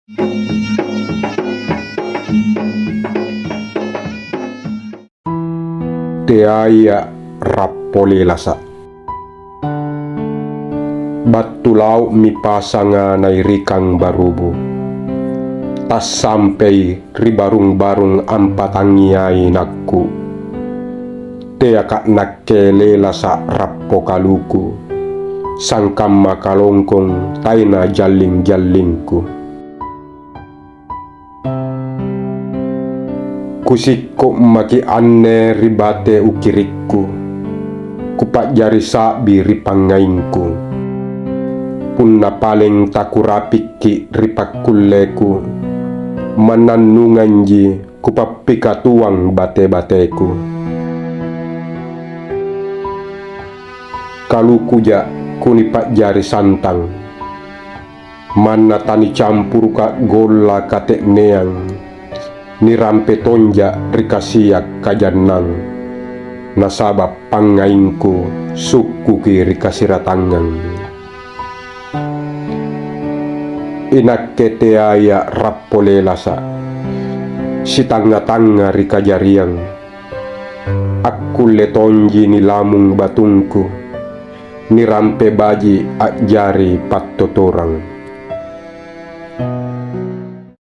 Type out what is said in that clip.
Teaya rappole lasa batu lau mi pasanga nai rikang barubu tas sampai ribarung-barung ampatangiai nakku tea kak nakkele lasa rappo kaluku sangkam makalongkong taina jalling-jallingku kusikko maki anne ribate ukirikku kupak jari sabi ripangainku punna paling takurapikki ripakkulleku manannunganji kupappika tuang bate-bateku kalukuja kunipak jari santang manna tani campur ka golla katek neang ni rampe tonja rikasiak kajannang nasabab pangaingku suku kiri kasiratangang inakke teaya rappole lasa si tanga-tanga rikajariang akkulle tonji ni lamung batungku ni rampe baji ak jari pattotorang